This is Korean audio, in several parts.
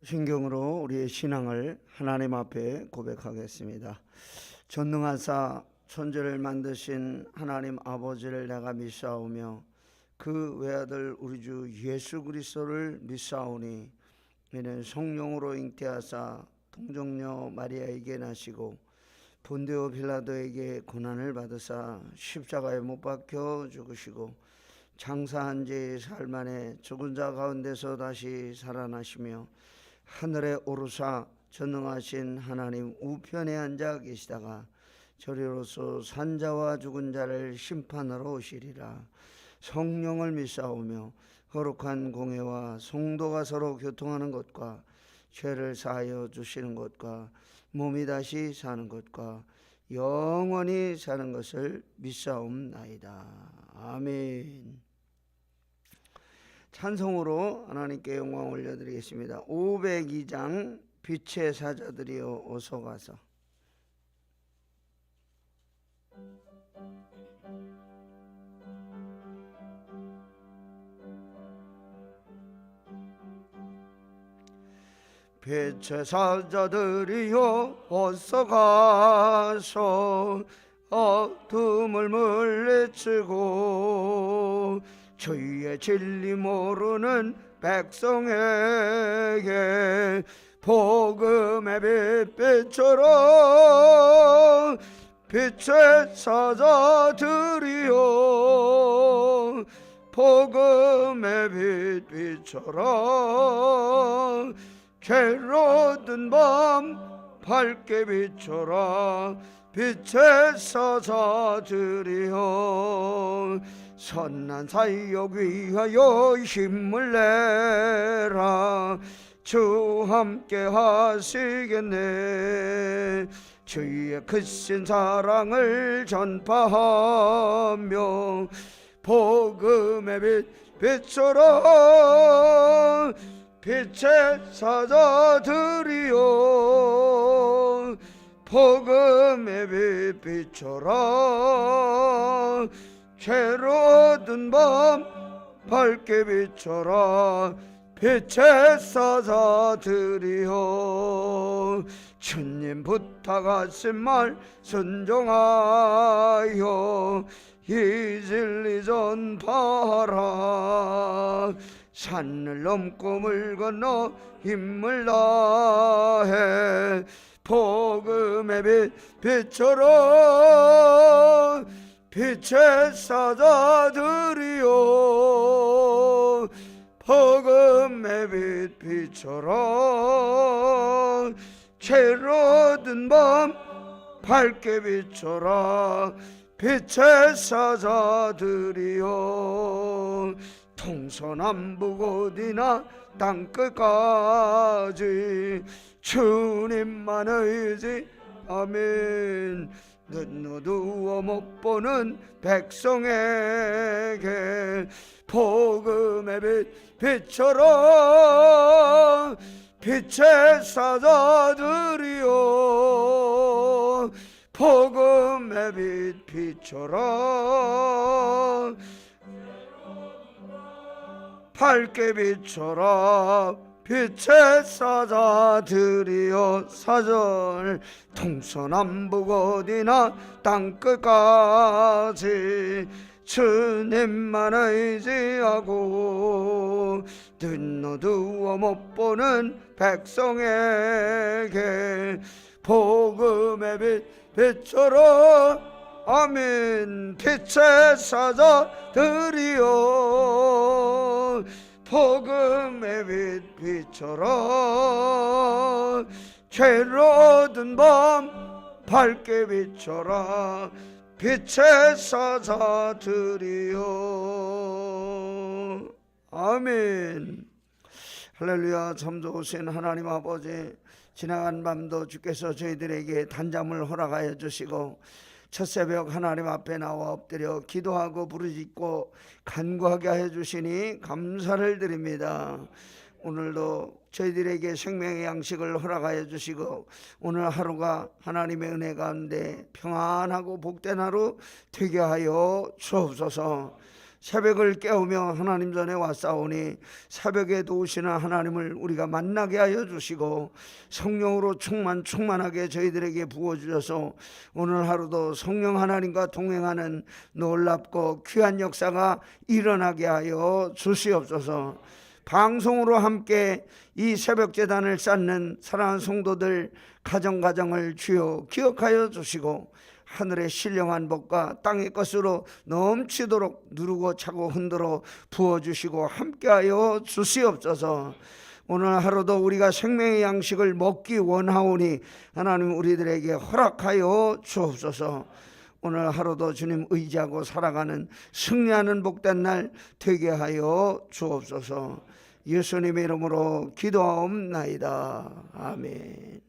신경으로 우리의 신앙을 하나님 앞에 고백하겠습니다. 전능하사 천지를 만드신 하나님 아버지를 내가 믿사오며 그 외아들 우리 주 예수 그리스도를 믿사오니 이는 성령으로 잉태하사 동정녀 마리아에게 나시고 본디오 빌라도에게 고난을 받으사 십자가에 못 박혀 죽으시고 장사한 지 사흘 만에 죽은 자 가운데서 다시 살아나시며 하늘에 오르사 전능하신 하나님 우편에 앉아 계시다가 저리로서 산자와 죽은 자를 심판하러 오시리라. 성령을 믿사오며 거룩한 공회와 성도가 서로 교통하는 것과 죄를 사하여 주시는 것과 몸이 다시 사는 것과 영원히 사는 것을 믿사옵나이다. 아멘. 찬송으로 하나님께 영광 올려드리겠습니다. 502장 빛의 사자들이여 어서 가서. 빛의 사자들이여 어서 가서 어둠을 물리치고 주의 진리 모르는 백성에게 복음의 빛비춰라. 빛의 사자들이여 복음의 빛 비춰라. 괴로 든 밤 밝게 비춰라. 빛의 사자들이여 선한 사역 위하여 힘을 내라. 주 함께 하시겠네. 주의 크신 사랑을 전파하며 복음의 빛 비춰라. 빛의 사자들이여 복음의 빛 비춰라. 죄로 든 밤 밝게 비춰라. 빛의 사자들이여 주님 부탁하신 말 순종하여 이 진리 전파하라. 산을 넘고 물 건너 힘을 다해 복음의 빛 비춰라. 빛의 사자들이여 복음의 빛 비춰라. 죄로 든 밤 밝게 비춰라. 빛의 사자들이여 동서남북 어디나 땅끝까지 주님만 의지. 아멘. 눈 어두워 못 보는 백성에게 복음의 빛 비춰라. 빛의 사자들이여 복음의 빛 비춰라. 밝게 비춰라. 빛의 사자들이여 사절 동서남북 어디나 땅끝까지 주님만 의지하고 눈 어두워 못 보는 백성에게 복음의 빛 비춰라. 아멘. 빛의 사자들이여 복음의 빛 비춰라. 죄로 든 밤 밝게 비춰라. 빛의 사자들이여. 아멘. 할렐루야. 참 좋으신 하나님 아버지, 지나간 밤도 주께서 저희들에게 단잠을 허락하여 주시고 첫 새벽 하나님 앞에 나와 엎드려 기도하고 부르짖고 간구하게 해주시니 감사를 드립니다. 오늘도 저희들에게 생명의 양식을 허락하여 주시고 오늘 하루가 하나님의 은혜 가운데 평안하고 복된 하루 되게 하여 주옵소서. 새벽을 깨우며 하나님 전에 왔사오니 새벽에도 오시는 하나님을 우리가 만나게 하여 주시고 성령으로 충만하게 저희들에게 부어주셔서 오늘 하루도 성령 하나님과 동행하는 놀랍고 귀한 역사가 일어나게 하여 주시옵소서. 방송으로 함께 이 새벽제단을 쌓는 사랑하는 성도들 가정을 주여 기억하여 주시고 하늘의 신령한 복과 땅의 것으로 넘치도록 누르고 차고 흔들어 부어주시고 함께하여 주시옵소서. 오늘 하루도 우리가 생명의 양식을 먹기 원하오니 하나님 우리들에게 허락하여 주옵소서. 오늘 하루도 주님 의지하고 살아가는 승리하는 복된 날 되게 하여 주옵소서. 예수님의 이름으로 기도하옵나이다. 아멘.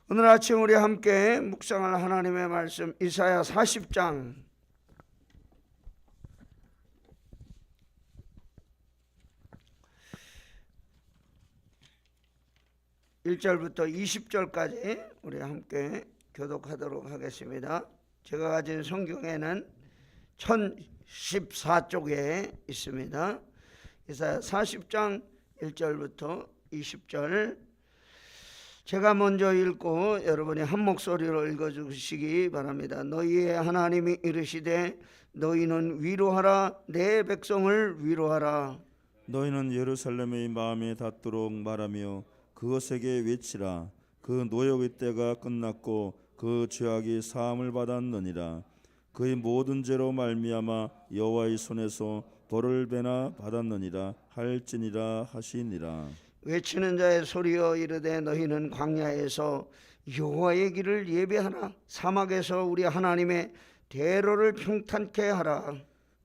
오늘 아침 우리 함께 묵상할 하나님의 말씀 이사야 40장 1절부터 20절까지 우리 함께 교독하도록 하겠습니다. 제가 가진 성경에는 1014쪽에 있습니다. 이사야 40장 1절부터 20절 제가 먼저 읽고 여러분이 한 목소리로 읽어주시기 바랍니다. 너희의 하나님이 이르시되 너희는 위로하라 내 백성을 위로하라. 너희는 예루살렘의 마음에 닿도록 말하며 그것에게 외치라. 그 노역의 때가 끝났고 그 죄악이 사함을 받았느니라. 그의 모든 죄로 말미암아 여호와의 손에서 벌을 배나 받았느니라 할지니라 하시니라. 외치는 자의 소리여 이르되 너희는 광야에서 여호와의 길을 예배하라. 사막에서 우리 하나님의 대로를 평탄케 하라.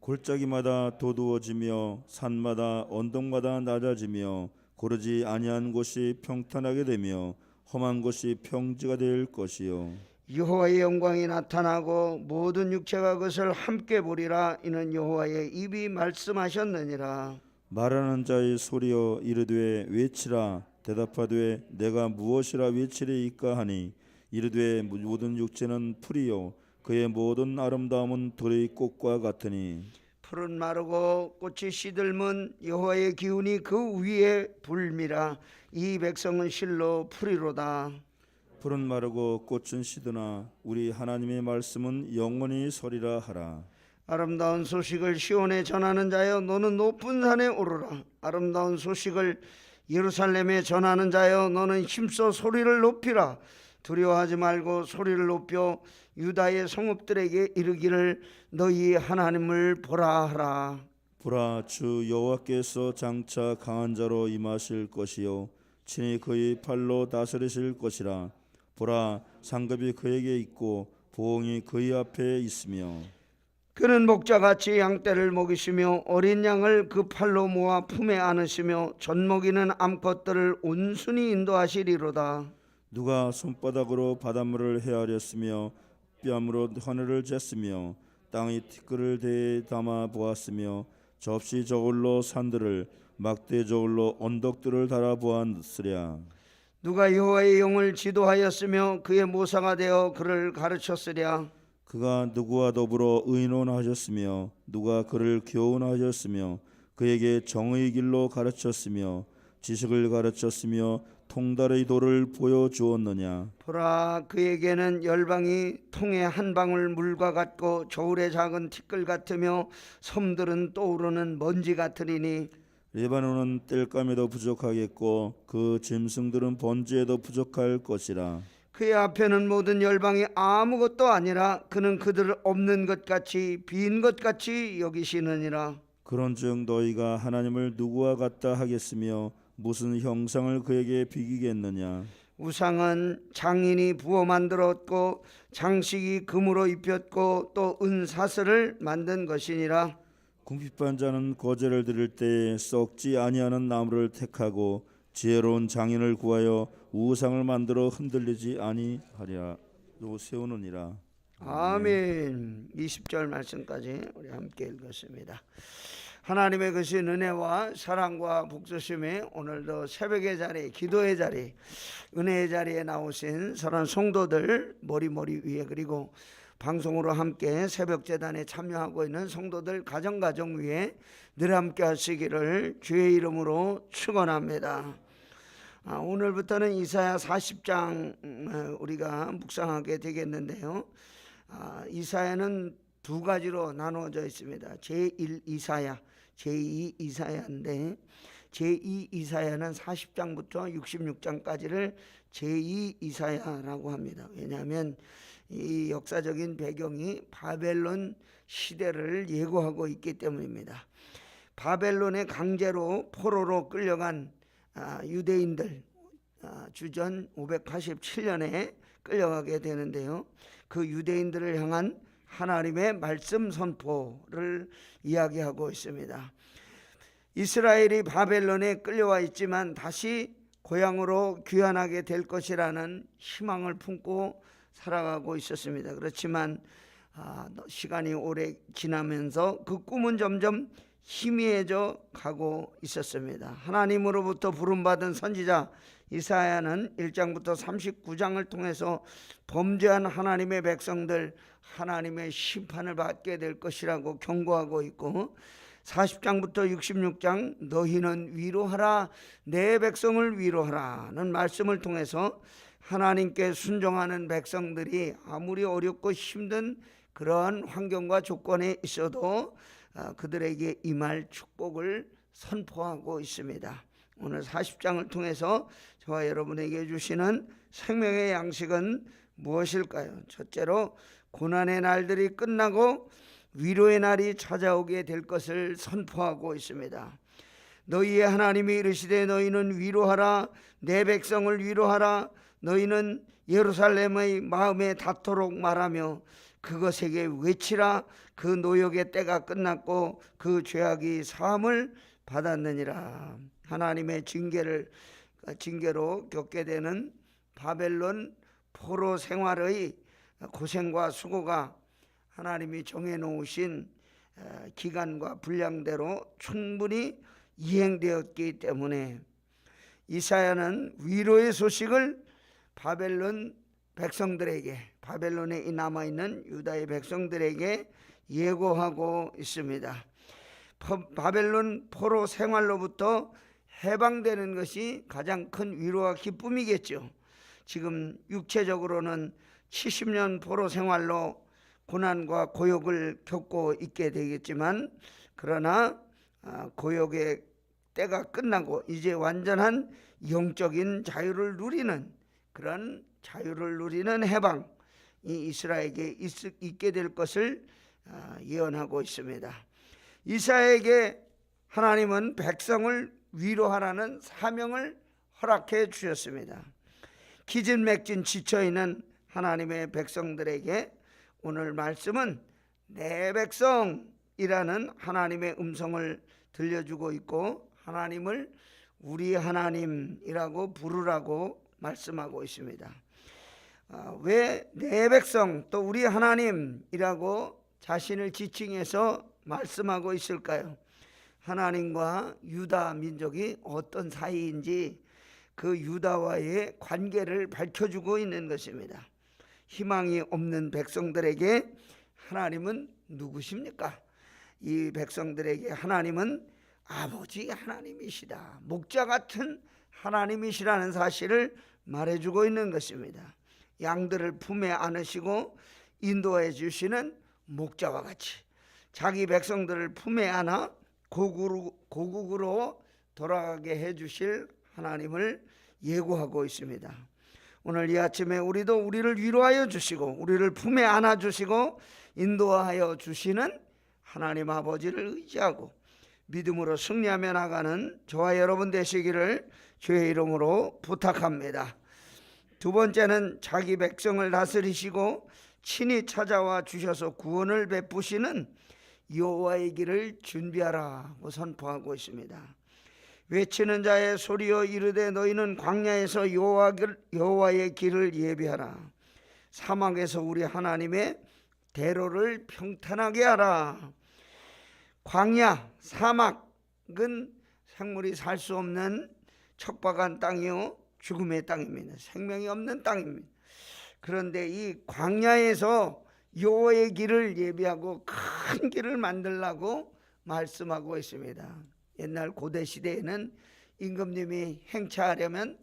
골짜기마다 도두어지며 산마다 언덕마다 낮아지며 고르지 아니한 곳이 평탄하게 되며 험한 곳이 평지가 될 것이요. 여호와의 영광이 나타나고 모든 육체가 그것을 함께 보리라. 이는 여호와의 입이 말씀하셨느니라. 말하는 자의 소리여 이르되 외치라. 대답하되 내가 무엇이라 외치리이까 하니 이르되 모든 육체는 풀이요 그의 모든 아름다움은 들의 꽃과 같으니 풀은 마르고 꽃이 시들면 여호와의 기운이 그 위에 불미라. 이 백성은 실로 풀이로다. 풀은 마르고 꽃은 시드나 우리 하나님의 말씀은 영원히 서리라 하라. 아름다운 소식을 시온에 전하는 자여 너는 높은 산에 오르라. 아름다운 소식을 예루살렘에 전하는 자여 너는 힘써 소리를 높이라. 두려워하지 말고 소리를 높여 유다의 성읍들에게 이르기를 너희 하나님을 보라 하라. 보라 주 여호와께서 장차 강한 자로 임하실 것이요 친히 그의 팔로 다스리실 것이라. 보라 상급이 그에게 있고 보응이 그의 앞에 있으며 그는 목자같이 양떼를 먹이시며 어린 양을 그 팔로 모아 품에 안으시며 젖먹이는 암컷들을 온순히 인도하시리로다. 누가 손바닥으로 바닷물을 헤아렸으며 뺨으로 하늘을 쟀으며 땅의 티끌을 대에 담아 보았으며 접시 저울로 산들을 막대 저울로 언덕들을 달아 보았으랴. 누가 여호와의 영을 지도하였으며 그의 모사가 되어 그를 가르쳤으랴. 그가 누구와 더불어 의논하셨으며 누가 그를 교훈하셨으며 그에게 정의 길로 가르쳤으며 지식을 가르쳤으며 통달의 도를 보여주었느냐. 보라 그에게는 열방이 통의 한 방울 물과 같고 저울의 작은 티끌 같으며 섬들은 떠오르는 먼지 같으리니 레바논은 땔감에도 부족하겠고 그 짐승들은 번제에도 부족할 것이라. 그의 앞에는 모든 열방이 아무것도 아니라 그는 그들을 없는 것 같이 빈 것 같이 여기시느니라. 그런즉 너희가 하나님을 누구와 같다 하겠으며 무슨 형상을 그에게 비기겠느냐. 우상은 장인이 부어 만들었고 장식이 금으로 입혔고 또 은사슬을 만든 것이니라. 궁핍한 자는 거제를 드릴 때에 썩지 아니하는 나무를 택하고 지혜로운 장인을 구하여 우상을 만들어 흔들리지 아니하리라 세우느니라. 아멘. 20절 말씀까지 우리 함께 읽었습니다. 하나님의 크신 은혜와 사랑과 복주심이 오늘도 새벽의 자리, 기도의 자리, 은혜의 자리에 나오신 사랑하는 성도들 머리 위에 그리고 방송으로 함께 새벽 제단에 참여하고 있는 성도들 가정 위에 늘 함께 하시기를 주의 이름으로 축원합니다. 오늘부터는 이사야 40장 우리가 묵상하게 되겠는데요. 이사야는 두 가지로 나누어져 있습니다. 제1 이사야, 제2 이사야인데 제2 이사야는 40장부터 66장까지를 제2 이사야라고 합니다. 왜냐하면 이 역사적인 배경이 바벨론 시대를 예고하고 있기 때문입니다. 바벨론의 강제로 포로로 끌려간 유대인들 주전 587년에 끌려가게 되는데요. 그 유대인들을 향한 하나님의 말씀 선포를 이야기하고 있습니다. 이스라엘이 바벨론에 끌려와 있지만 다시 고향으로 귀환하게 될 것이라는 희망을 품고 살아가고 있었습니다. 그렇지만 시간이 오래 지나면서 그 꿈은 점점 희미해져 가고 있었습니다. 하나님으로부터 부름받은 선지자 이사야는 1장부터 39장을 통해서 범죄한 하나님의 백성들 하나님의 심판을 받게 될 것이라고 경고하고 있고, 40장부터 66장 너희는 위로하라 내 백성을 위로하라는 말씀을 통해서 하나님께 순종하는 백성들이 아무리 어렵고 힘든 그러한 환경과 조건에 있어도 그들에게 임할 축복을 선포하고 있습니다. 오늘 40장을 통해서 저와 여러분에게 주시는 생명의 양식은 무엇일까요? 첫째로 고난의 날들이 끝나고 위로의 날이 찾아오게 될 것을 선포하고 있습니다. 너희의 하나님이 이르시되 너희는 위로하라 내 백성을 위로하라 너희는 예루살렘의 마음에 닿도록 말하며 그것에게 외치라 그 노역의 때가 끝났고 그 죄악이 사함을 받았느니라. 하나님의 징계로 겪게 되는 바벨론 포로 생활의 고생과 수고가 하나님이 정해놓으신 기간과 분량대로 충분히 이행되었기 때문에 이사야는 위로의 소식을 바벨론 백성들에게, 바벨론에 남아있는 유다의 백성들에게 예고하고 있습니다. 바벨론 포로 생활로부터 해방되는 것이 가장 큰 위로와 기쁨이겠죠. 지금 육체적으로는 70년 포로 생활로 고난과 고역을 겪고 있게 되겠지만, 그러나 고역의 때가 끝나고 이제 완전한 영적인 자유를 누리는, 그런 자유를 누리는 해방이 이스라엘에게 있게 될 것을 예언하고 있습니다. 이사야에게 하나님은 백성을 위로하라는 사명을 허락해 주셨습니다. 기진맥진 지쳐있는 하나님의 백성들에게 오늘 말씀은 내 백성이라는 하나님의 음성을 들려주고 있고, 하나님을 우리 하나님이라고 부르라고 말씀하고 있습니다. 왜 내 백성 또 우리 하나님이라고 자신을 지칭해서 말씀하고 있을까요? 하나님과 유다 민족이 어떤 사이인지 그 유다와의 관계를 밝혀주고 있는 것입니다. 희망이 없는 백성들에게 하나님은 누구십니까? 이 백성들에게 하나님은 아버지 하나님이시다, 목자 같은 하나님이시라는 사실을 말해주고 있는 것입니다. 양들을 품에 안으시고 인도해 주시는 목자와 같이 자기 백성들을 품에 안아 고국으로 돌아가게 해주실 하나님을 예고하고 있습니다. 오늘 이 아침에 우리도 우리를 위로하여 주시고 우리를 품에 안아 주시고 인도하여 주시는 하나님 아버지를 의지하고 믿음으로 승리하며 나가는 저와 여러분 되시기를 주의 이름으로 부탁합니다. 두 번째는 자기 백성을 다스리시고 친히 찾아와 주셔서 구원을 베푸시는 여호와의 길을 준비하라고 선포하고 있습니다. 외치는 자의 소리여 이르되 너희는 광야에서 여호와의 길을 예비하라. 사막에서 우리 하나님의 대로를 평탄하게 하라. 광야, 사막은 생물이 살 수 없는 척박한 땅이요 죽음의 땅입니다. 생명이 없는 땅입니다. 그런데 이 광야에서 여호와의 길을 예비하고 큰 길을 만들라고 말씀하고 있습니다. 옛날 고대 시대에는 임금님이 행차하려면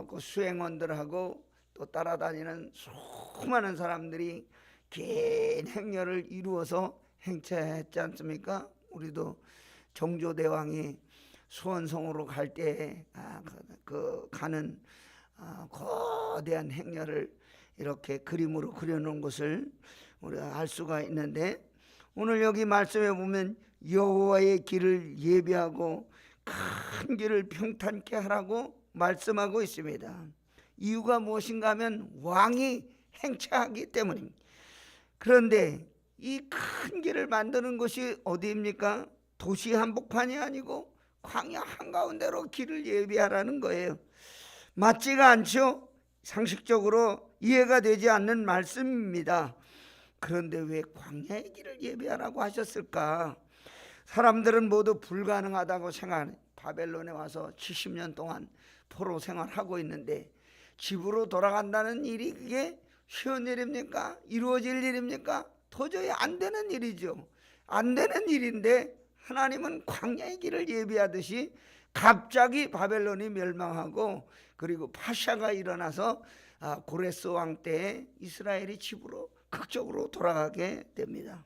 그 수행원들하고 또 따라다니는 수많은 사람들이 긴 행렬을 이루어서 행차했지 않습니까? 우리도 정조대왕이 수원성으로 갈 때 가는 거대한 행렬을 이렇게 그림으로 그려놓은 것을 우리가 알 수가 있는데, 오늘 여기 말씀에 보면 여호와의 길을 예비하고 큰 길을 평탄케 하라고 말씀하고 있습니다. 이유가 무엇인가 하면 왕이 행차하기 때문입니다. 그런데 이 큰 길을 만드는 것이 어디입니까? 도시 한복판이 아니고 광야 한가운데로 길을 예비하라는 거예요. 맞지가 않죠? 상식적으로 이해가 되지 않는 말씀입니다. 그런데 왜 광야의 길을 예비하라고 하셨을까? 사람들은 모두 불가능하다고 생각하는, 바벨론에 와서 70년 동안 포로 생활하고 있는데 집으로 돌아간다는 일이 그게 쉬운 일입니까? 이루어질 일입니까? 도저히 안 되는 일이죠. 안 되는 일인데 하나님은 광야의 길을 예비하듯이 갑자기 바벨론이 멸망하고 그리고 파샤가 일어나서 고레스 왕 때에 이스라엘이 집으로 극적으로 돌아가게 됩니다.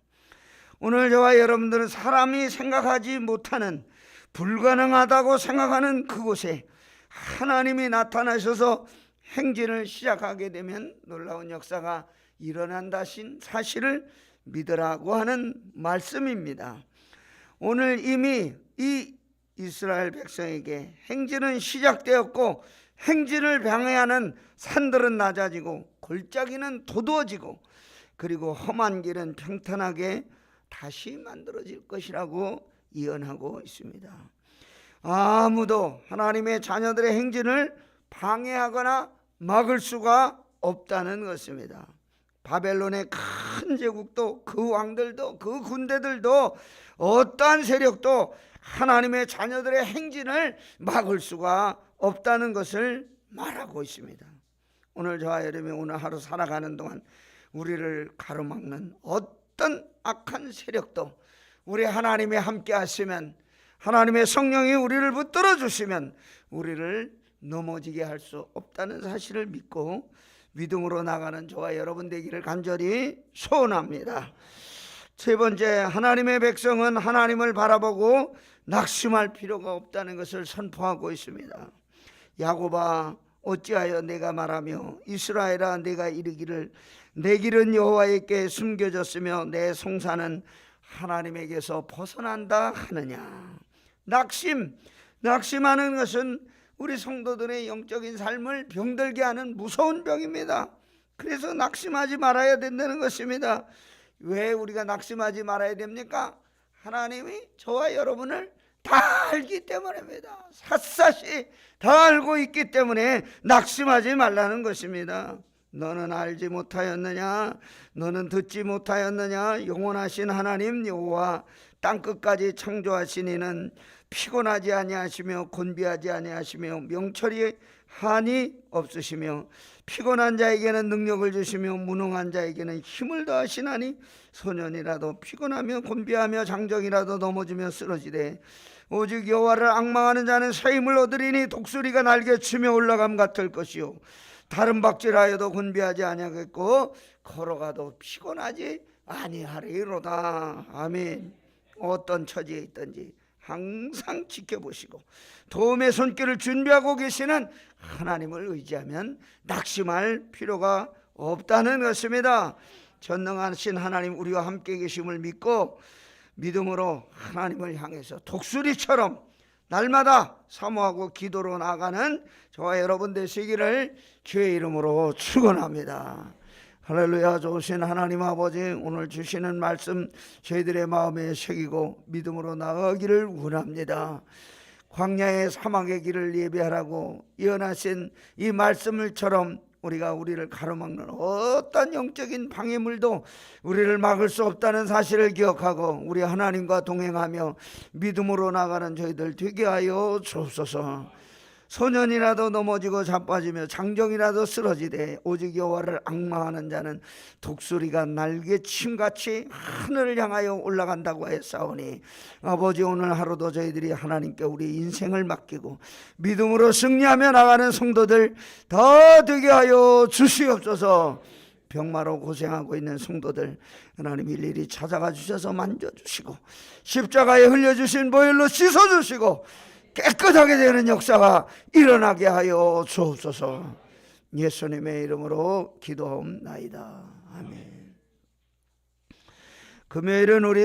오늘 저와 여러분들은 사람이 생각하지 못하는, 불가능하다고 생각하는 그곳에 하나님이 나타나셔서 행진을 시작하게 되면 놀라운 역사가 일어난다신 사실을 믿으라고 하는 말씀입니다. 오늘 이미 이 이스라엘 백성에게 행진은 시작되었고, 행진을 방해하는 산들은 낮아지고 골짜기는 도두어지고, 그리고 험한 길은 평탄하게 다시 만들어질 것이라고 예언하고 있습니다. 아무도 하나님의 자녀들의 행진을 방해하거나 막을 수가 없다는 것입니다. 바벨론의 큰 제국도, 그 왕들도, 그 군대들도, 어떠한 세력도 하나님의 자녀들의 행진을 막을 수가 없다는 것을 말하고 있습니다. 오늘 저와 여러분이 오늘 하루 살아가는 동안 우리를 가로막는 어떤 악한 세력도 우리 하나님이 함께 하시면, 하나님의 성령이 우리를 붙들어 주시면 우리를 넘어지게 할 수 없다는 사실을 믿고 믿음으로 나가는 저와 여러분 되기를 간절히 소원합니다. 세 번째, 하나님의 백성은 하나님을 바라보고 낙심할 필요가 없다는 것을 선포하고 있습니다. 야곱아 어찌하여 내가 말하며 이스라엘아 내가 이르기를 내 길은 여호와에게 숨겨졌으며 내 송사는 하나님에게서 벗어난다 하느냐. 낙심하는 것은 우리 성도들의 영적인 삶을 병들게 하는 무서운 병입니다. 그래서 낙심하지 말아야 된다는 것입니다. 왜 우리가 낙심하지 말아야 됩니까? 하나님이 저와 여러분을 다 알기 때문입니다. 샅샅이 다 알고 있기 때문에 낙심하지 말라는 것입니다. 너는 알지 못하였느냐? 너는 듣지 못하였느냐? 영원하신 하나님 여호와 땅끝까지 창조하신 이는 피곤하지 아니하시며 곤비하지 아니하시며 명철이 한이 없으시며 피곤한 자에게는 능력을 주시며 무능한 자에게는 힘을 더하시나니 소년이라도 피곤하며 곤비하며 장정이라도 넘어지며 쓰러지되 오직 여호와를 앙망하는 자는 새 힘을 얻으리니 독수리가 날개치며 올라감 같을 것이요 다른 박질하여도 곤비하지 아니하겠고 걸어가도 피곤하지 아니하리로다. 아멘. 어떤 처지에 있든지 항상 지켜보시고 도움의 손길을 준비하고 계시는 하나님을 의지하면 낙심할 필요가 없다는 것입니다. 전능하신 하나님 우리와 함께 계심을 믿고 믿음으로 하나님을 향해서 독수리처럼 날마다 사모하고 기도로 나아가는 저와 여러분 되시기를 주의 이름으로 축원합니다. 할렐루야. 좋으신 하나님 아버지, 오늘 주시는 말씀 저희들의 마음에 새기고 믿음으로 나아가기를 원합니다. 광야의 사막의 길을 예비하라고 예언하신 이 말씀을처럼 우리를 가로막는 어떤 영적인 방해물도 우리를 막을 수 없다는 사실을 기억하고 우리 하나님과 동행하며 믿음으로 나가는 저희들 되게 하여 주옵소서. 소년이라도 넘어지고 자빠지며 장정이라도 쓰러지되 오직 여호와를 앙망하는 자는 독수리가 날개침같이 하늘을 향하여 올라간다고 하였사오니 아버지, 오늘 하루도 저희들이 하나님께 우리 인생을 맡기고 믿음으로 승리하며 나가는 성도들 더 되게 하여 주시옵소서. 병마로 고생하고 있는 성도들 하나님 일일이 찾아가 주셔서 만져주시고 십자가에 흘려주신 보혈로 씻어주시고 깨끗하게 되는 역사가 일어나게 하여 주옵소서. 예수님의 이름으로 기도하옵나이다. 아멘. 금요일은 우리